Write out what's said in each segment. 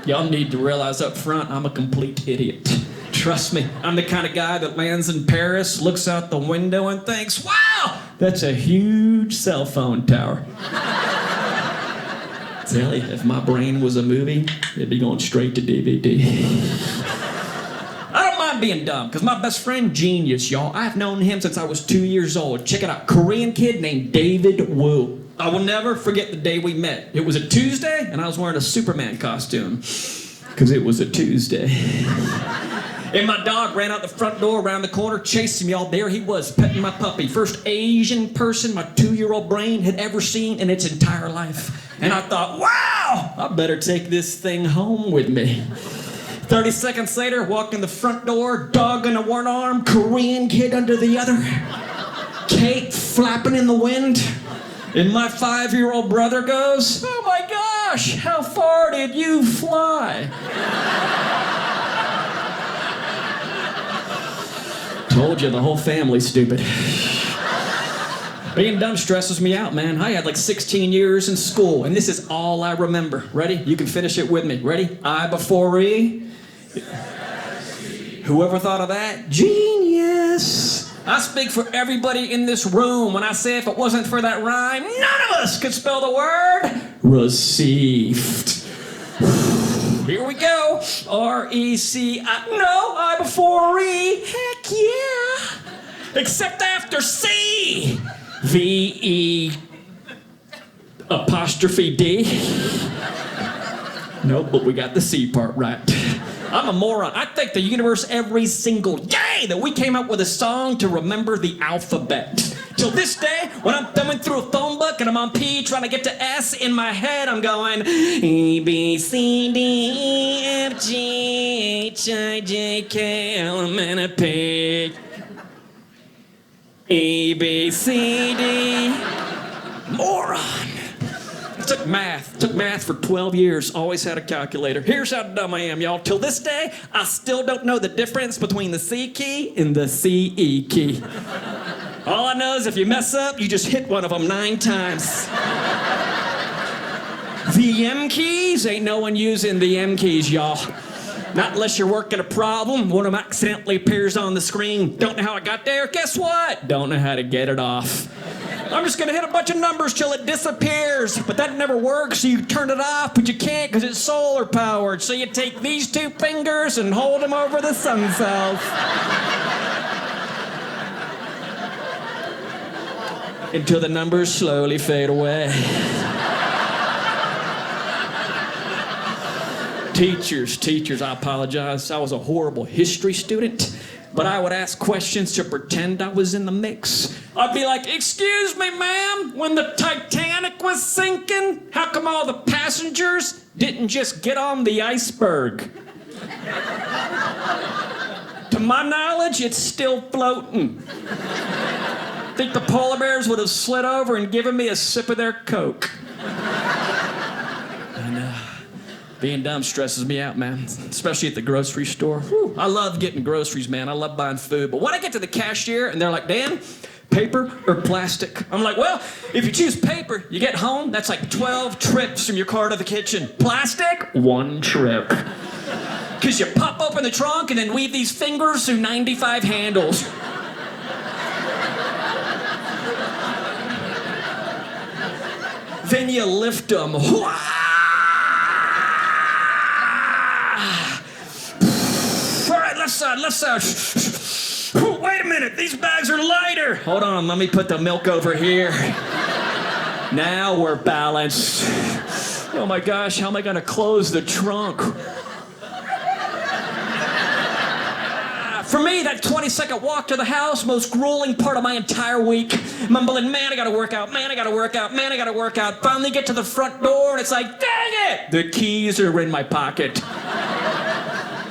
Y'all need to realize up front, I'm a complete idiot. Trust me, I'm the kind of guy that lands in Paris, looks out the window and thinks, wow, that's a huge cell phone tower. Tell you, if my brain was a movie, it'd be going straight to DVD. I don't mind being dumb, because my best friend, genius, y'all. I've known him since I was 2 years old. Check it out, Korean kid named David Woo. I will never forget the day we met. It was a Tuesday, and I was wearing a Superman costume, because it was a Tuesday. And my dog ran out the front door, around the corner, chased him, y'all. There he was, petting my puppy. First Asian person my 2-year-old brain had ever seen in its entire life. And I thought, wow, I better take this thing home with me. 30 seconds later, walked in the front door, dog under one arm, Korean kid under the other, cape flapping in the wind. And my 5-year-old brother goes, oh my gosh, how far did you fly? Told you, the whole family's stupid. Being dumb stresses me out, man. I had like 16 years in school, and this is all I remember. Ready? You can finish it with me. Ready? I before E. Whoever thought of that? Genius! I speak for everybody in this room when I say if it wasn't for that rhyme, none of us could spell the word received. Here we go. R-E-C-I. No, I before E. Heck yeah. Except after C. V-E apostrophe D. Nope, but we got the C part right. I'm a moron. I thank the universe every single day that we came up with a song to remember the alphabet. Till this day, when I'm thumbing through a phone book and I'm on P trying to get to S, in my head I'm going A, B, C, D, E, F, G, H, I, J, K, L, M, N, O, P. A, B, C, D. Moron. Took math for 12 years, always had a calculator. Here's how dumb I am, y'all. Till this day, I still don't know the difference between the C key and the C-E key. All I know is if you mess up, you just hit one of them 9 times. The M keys, ain't no one using the M keys, y'all. Not unless you're working a problem, one of them accidentally appears on the screen. Don't know how it got there? Guess what? Don't know how to get it off. I'm just gonna hit a bunch of numbers till it disappears. But that never works, so you turn it off, but you can't because it's solar powered. So you take these 2 fingers and hold them over the sun cells. Until the numbers slowly fade away. Teachers, I apologize. I was a horrible history student, but I would ask questions to pretend I was in the mix. I'd be like, excuse me, ma'am, when the Titanic was sinking, how come all the passengers didn't just get on the iceberg? To my knowledge, it's still floating. Think the polar bears would have slid over and given me a sip of their Coke. Being dumb stresses me out, man, especially at the grocery store. Whew. I love getting groceries, man. I love buying food. But when I get to the cashier and they're like, Dan, paper or plastic? I'm like, well, if you choose paper, you get home, that's like 12 trips from your car to the kitchen. Plastic? 1 trip. Because you pop open the trunk and then weave these fingers through 95 handles. Then you lift them. Left side. Ooh, wait a minute, these bags are lighter. Hold on, let me put the milk over here. Now we're balanced. Oh my gosh, how am I gonna close the trunk? For me, that 20-second walk to the house, most grueling part of my entire week. Mumbling, man, I gotta work out, man, I gotta work out, man, I gotta work out. Finally get to the front door and it's like, dang it! The keys are in my pocket.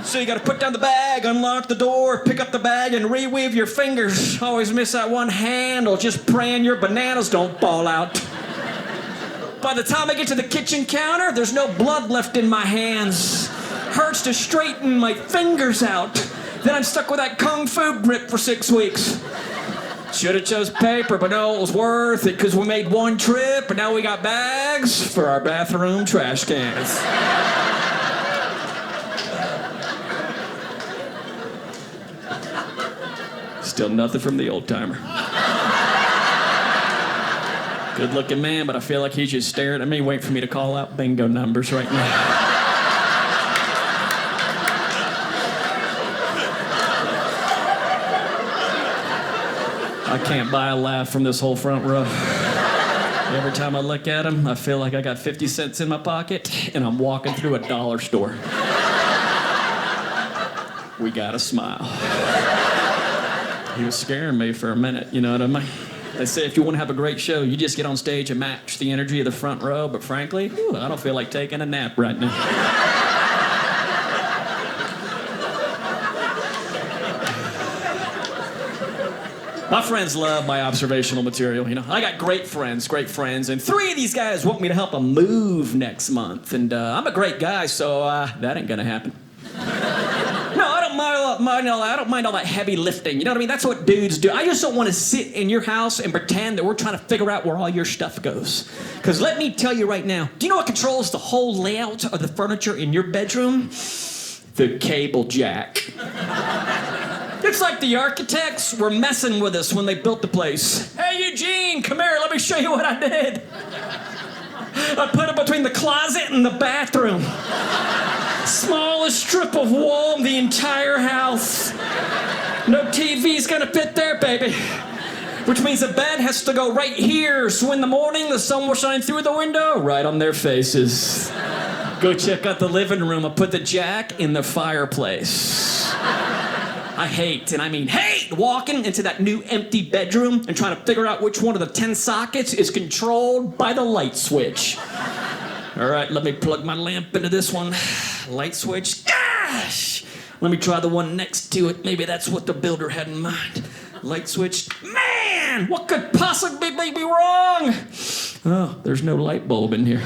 So you gotta put down the bag, unlock the door, pick up the bag, and reweave your fingers. Always miss that one handle, just praying your bananas don't fall out. By the time I get to the kitchen counter, there's no blood left in my hands. Hurts to straighten my fingers out. Then I'm stuck with that kung fu grip for 6 weeks. Should've chose paper, but no, it was worth it, because we made 1 trip, and now we got bags for our bathroom trash cans. Still nothing from the old timer. Good looking man, but I feel like he's just staring at me, waiting for me to call out bingo numbers right now. I can't buy a laugh from this whole front row. Every time I look at him, I feel like I got 50 cents in my pocket and I'm walking through a dollar store. We gotta smile. He was scaring me for a minute, you know what I mean? They say if you want to have a great show, you just get on stage and match the energy of the front row, but frankly, I don't feel like taking a nap right now. My friends love my observational material, you know. I got great friends, and 3 of these guys want me to help them move next month, and I'm a great guy, so that ain't gonna happen. No, I don't mind all that heavy lifting, you know what I mean? That's what dudes do. I just don't want to sit in your house and pretend that we're trying to figure out where all your stuff goes. Because let me tell you right now, do you know what controls the whole layout of the furniture in your bedroom? The cable jack. It's like the architects were messing with us when they built the place. Hey, Eugene, come here, let me show you what I did. I put it between the closet and the bathroom. Smallest strip of wall in the entire house. No TV's gonna fit there, baby. Which means the bed has to go right here, so in the morning the sun will shine through the window right on their faces. Go check out the living room. I put the jack in the fireplace. I hate, and I mean hate, walking into that new empty bedroom and trying to figure out which one of the 10 sockets is controlled by the light switch. All right, let me plug my lamp into this one. Light switch, gosh! Let me try the one next to it. Maybe that's what the builder had in mind. Light switch, man! What could possibly be wrong? Oh, there's no light bulb in here.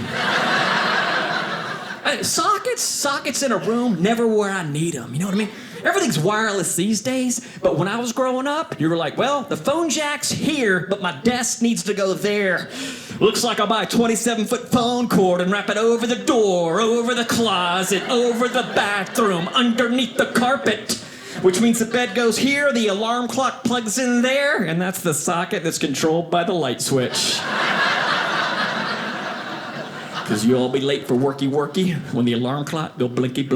Sockets in a room, never where I need them, you know what I mean? Everything's wireless these days, but when I was growing up, you were like, well, the phone jack's here, but my desk needs to go there. Looks like I'll buy a 27-foot phone cord and wrap it over the door, over the closet, over the bathroom, underneath the carpet. Which means the bed goes here, the alarm clock plugs in there, and that's the socket that's controlled by the light switch. Because you'll all be late for worky when the alarm clock go blinky.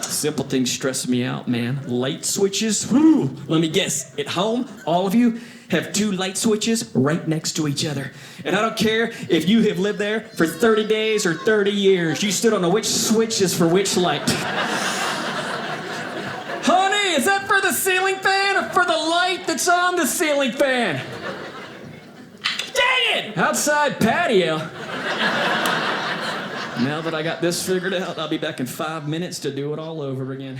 Simple things stress me out, man. Light switches, whew. Let me guess, at home, all of you have 2 light switches right next to each other. And I don't care if you have lived there for 30 days or 30 years. You stood on which switch is for which light. Honey, is that for the ceiling fan or for the light that's on the ceiling fan? Dang it! Outside patio. Now that I got this figured out, I'll be back in 5 minutes to do it all over again.